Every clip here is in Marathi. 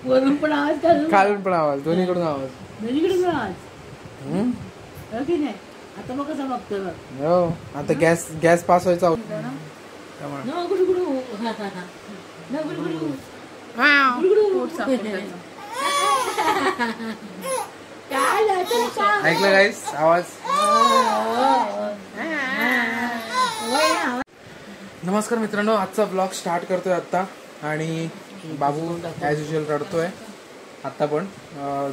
वरून पण आवाज खालून पण आवाज दोन्हीकडून आवाज की नाही. आता मग कसं बघतोय बघ. हो आता गॅस पास व्हायचा ऐकलं गाईस आवाज. नमस्कार मित्रांनो, आजचा ब्लॉग स्टार्ट करतोय आता. आणि बाबू ॲज युजल रडतोय. आत्ता पण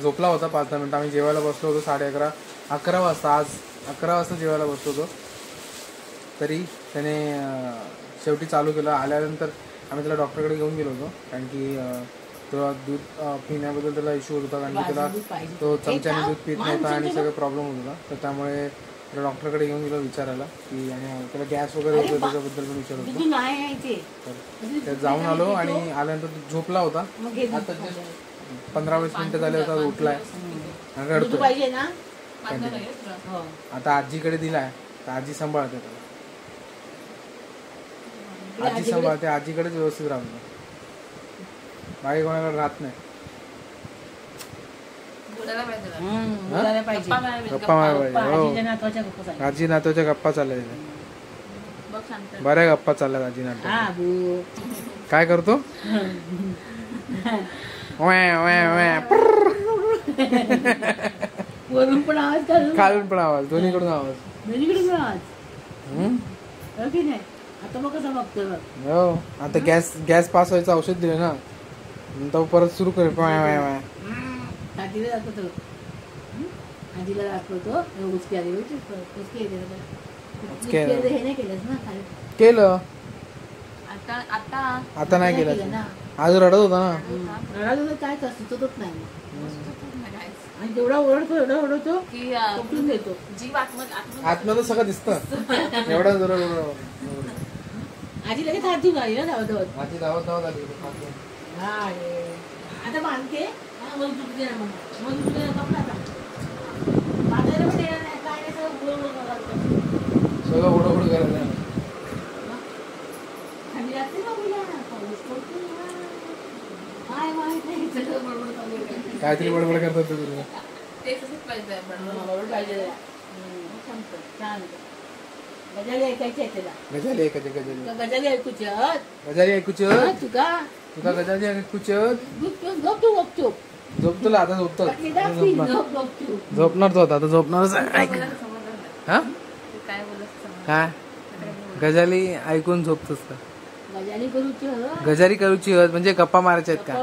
झोपला होता 5-10 मिनिटं. आम्ही जेवायला बसलो होतो 11:30 वाजता. आज 11 वाजता जेवायला बसलो होतो. तरी त्याने शेवटी चालू केलं. आल्यानंतर आम्ही त्याला डॉक्टरकडे घेऊन गेलो होतो, कारण की तेव्हा दूध पिण्याबद्दल त्याला इश्यू होत होता, कारण की त्याला तो चमच्याने दूध पित नव्हता आणि सगळं प्रॉब्लेम होत होता. तर त्यामुळे त्याला डॉक्टरकडे घेऊन गेलो विचारायला की, आणि त्याला गॅस वगैरे होतो त्याच्याबद्दल पण विचारत होतो. तर जाऊन आलो आणि आल्यानंतर झोपला होता. आता 15-20 मिनिटं झाले होता उठलाय आणि रडतोय. आता आजीकडे दिलाय तर आजी सांभाळते त्याला. आजी सांभाळते, आजीकडेच व्यवस्थित राहतो. बाकी कोणाकडे राहत नाही. गप्पा मारायला पाहिजे. आजी नातवाच्या गप्पा चालल्या. बऱ्या गप्पा चालल्यात आजी नातवाच्या. काय करतो? वरून पण आवाज खालून पण आवाज दोन्हीकडून आवाज की नाही. आता मग कसं बघतोय बघ. हो आता गॅस पास व्हायचं औषध दिलं ना, तो परत सुरू करेल. आजीला दाखवतो, आजीला दाखवतो. हे नाही केलंस ना? केलं आता नाही केलं. आज रडत होता ना. रडत होता काय सुचतच नाही. आणि तेवढा ओरडतो की उठून देतो. जीव आतमध्ये सगळं दिसतं. एवढा जरा आजी लगेच हात धुवून आली ना धावत. आजी धावत आली. आता बांधते सगळं उडवड करायचं. काहीतरी बडबड करतात तुम्ही. गजाली ऐकायची आहे त्याला. गजाली ऐकायची. गजाली ऐकूची गजाली ऐकूची तुका गजाली ऐकूची. झोपतो आता. झोपतो झोपणार तो आता झोपणारच. काय गजाली ऐकून झोपतोस का? गजाली करूची हत म्हणजे गप्पा मारायच्या आहेत का?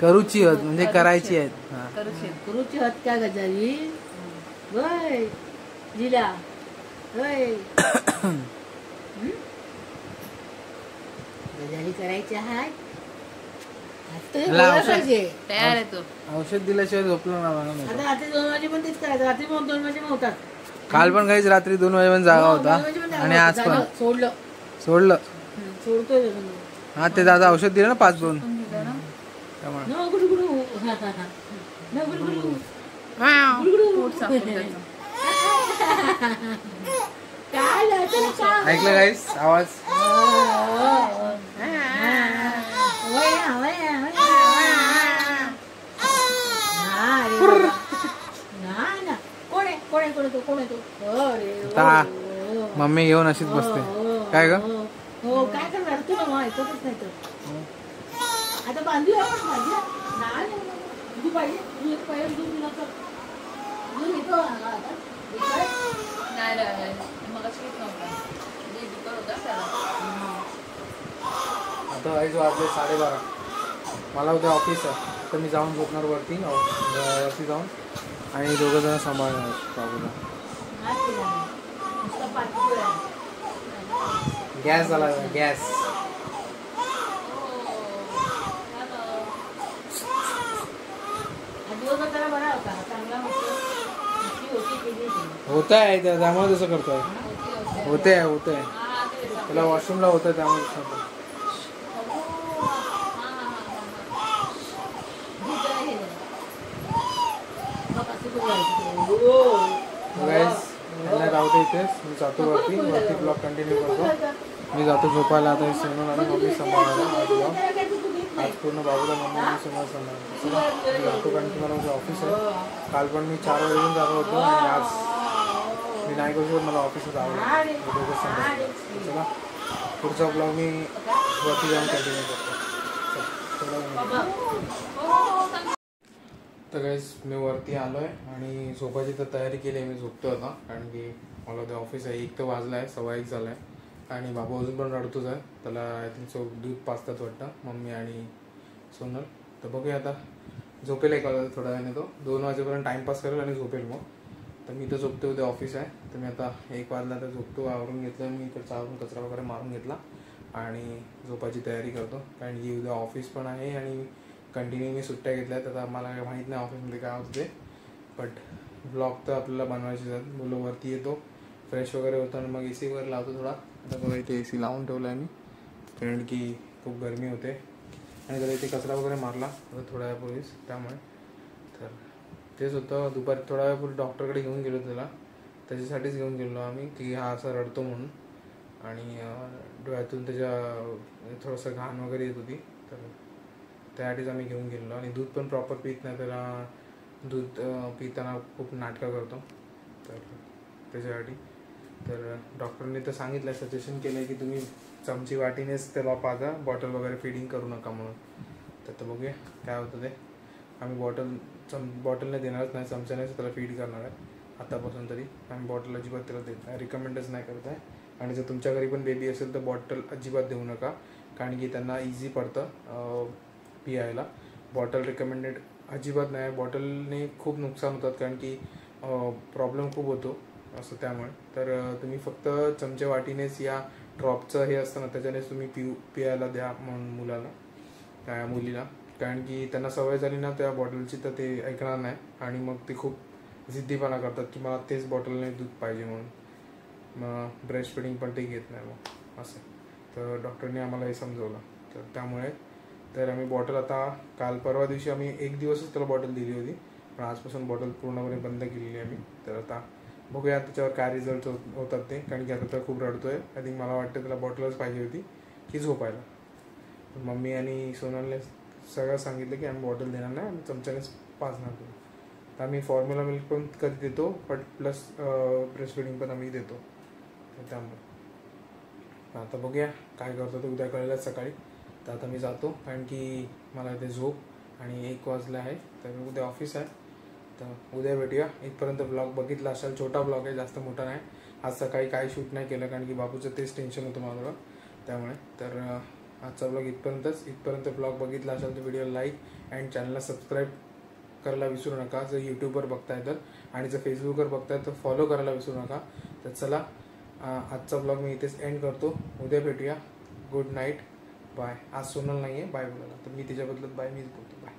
करूची हत म्हणजे करायची आहेत. करूची हत का गजाली? होय जिला होय. गजाली करायची आहे. औषध दिल्याशिवाय झोपलं ना. आता रात्री 2 वाजे पण तेच करायचं. रात्री 2 वाजे होतात. काल पण काहीच रात्री 2 वाजेपर्यंत जागा होता आणि आज पण सोडलं. हा ते दादा औषध दिलं ना 5-2. ऐकलं गाईस आवाज. मम्मी घेऊन अशीच बसते. काय ग? हो काय करणार तू ना ऐकतच नाही तर. आता बांधूया तू पाहिजे आता वाजले 12:30. मला उद्या ऑफिस आहे तर मी जाऊन झोपणार वरती जाऊन आणि 2 जण सांभाळणार बाबूला. गॅस झाला. गॅस होत आहे त्यामुळे तसं करतोय. होते त्याला वॉशरूमला होतं त्यामुळे. त्यांना राहू दे इथेच. मी जातो वरती ब्लॉग कंटिन्यू करतो. मी जातो झोपायला. आता सोनून आणि मम्मी सांभाळायला आज पूर्ण बाबूला मम्मी समोर सांभाळायला मी जातो, कारण की मला माझं ऑफिस आहे. काल पण मी 4 वाजून जात होतो आणि आज मी नाही करू शकत, मला ऑफिसला जावं लागतं. चला पुढचा ब्लॉग मी वरती जाऊन कंटिन्यू करतो. तर गाईस मी वरती आलो आहे आणि झोपायची तर तयारी केली आहे. मी झोपतो आता, कारण की मला ते ऑफिस आहे. 1 तर वाजला आहे, 1:15 झाला आहे आणि बाबू अजून पण रडतोच आहे. त्याला आय थिंक दूध पाजतात वाटतं मम्मी आणि सोनल. तर बघूया आता झोपेल एक वाजता थोड्या वेळाने. तो 2 वाजेपर्यंत टाईमपास करेल आणि झोपेल मग. तर मी तर झोपतो, उद्या ऑफिस आहे. तर मी आता 1 वाजला तर झोपतो. आवरून घेतलं मी, इकडचा आवरून कचरा वगैरे मारून घेतला आणि झोपायची तयारी करतो, कारण की उद्या ऑफिस पण आहे आणि कंटिन्यू मी सुट्ट्या घेतल्या आहेत. आता मला काही माहीत नाही ऑफिसमध्ये काय होतं ते, बट ब्लॉग तर आपल्याला बनवायचे आहेत. मुलं वरती येतो, फ्रेश वगैरे होतो आणि मग AC वगैरे लावतो थोडा. आता बघा इथे AC लावून ठेवला आहे मी, कारण की खूप गरमी होते आणि जरा इथे कचरा वगैरे मारला आता थोड्या वेळापूर्वीच. त्यामुळे तर तेच होतं. दुपारी थोड्या वेळापूर्वी डॉक्टरकडे घेऊन गेलो त्याला, त्याच्यासाठीच घेऊन गेलो आम्ही की हा असा रडतो म्हणून. आणि डोळ्यातून त्याच्या थोडंसं घाण वगैरे येत होती, तर त्यासाठीच आम्ही घेऊन गेलो. आणि दूध पण प्रॉपर पित नाही, त्याला दूध पिताना खूप नाटकं करतो, तर त्याच्यासाठी. तर डॉक्टरने तर सांगितलं, सजेशन केलं आहे की तुम्ही चमची वाटीनेच त्याला पाजा, बॉटल वगैरे फिडिंग करू नका म्हणून. तर बघूया काय होतं ते. आम्ही बॉटलने देणारच नाही, चमच्यानेच त्याला फीड करणार आहे आतापासून तरी. आम्ही बॉटल अजिबात त्याला देत नाही, रिकमेंडच नाही करत आहे. आणि जर तुमच्या घरी पण बेबी असेल तर बॉटल अजिबात देऊ नका, कारण की त्यांना इझी पडतं पियायला. बॉटल रिकमेंडेड अजिबात नाही. बॉटलने खूप नुकसान होतात, कारण की प्रॉब्लेम खूप होतो असं. त्यामुळे तर तुम्ही फक्त चमचे वाटीनेच या ड्रॉपचं हे असतं ना, त्याच्यानेच तुम्ही पियायला द्या मुलाला मुलीला, कारण की त्यांना सवय झाली ना त्या बॉटलची, तर ते ऐकणार नाही आणि मग ते खूप जिद्दीपणा करतात की मला तेच बॉटलने दूध पाहिजे म्हणून. मग ब्रेस्ट फिडिंग पण ते घेत नाही मग असं. तर डॉक्टरने आम्हाला हे समजवलं. तर त्यामुळे तर आम्ही बॉटल आता काल परवा दिवशी आम्ही 1 दिवसच त्याला बॉटल दिली होती, पण आजपासून बॉटल पूर्णपणे बंद केलेली आहे आम्ही. तर आता बघूया त्याच्यावर काय रिझल्ट होतात ते, कारण की आता तर खूप रडतो आहे. आय थिंक मला वाटतं त्याला बॉटलच पाहिजे होती की झोपायला. मम्मी आणि सोनलने सगळं सांगितलं की आम्ही बॉटल देणार नाही, आम्ही चमच्यानेच पाजणार तुला. तर आम्ही फॉर्म्युला मिल्क पण कधी देतो, बट प्लस ब्रेस्ट फिडिंग पण आम्ही देतो. तर त्यामुळे आता बघूया काय करतो ते, उद्या कळेलच सकाळी. तर आता मी जातो, कारण की मला इथे झोप आणि 1 वाजला आहे. तर उद्या ऑफिस आहे, तर उद्या भेटूया. इथपर्यंत ब्लॉग बघितला असाल, छोटा ब्लॉग आहे, जास्त मोठा नाही. आज सकाळी काही शूट नाही केलं, कारण की बाबूचं तेच टेन्शन होतं मला, त्यामुळे. तर आजचा ब्लॉग इथपर्यंत ब्लॉग बघितला असाल तर व्हिडिओ लाईक अँड चॅनलला सबस्क्राईब करायला विसरू नका, जर यूट्यूबवर बघताय तर. आणि जर फेसबुकवर बघताय तर फॉलो करायला विसरू नका. तर चला आजचा ब्लॉग मी इथेच एंड करतो. उद्या भेटूया. Good night, bye. आज सोनल नाही आहे बाय बोलायला, तर मी तिच्याबद्दल बाय मीच बोलतो, बाय.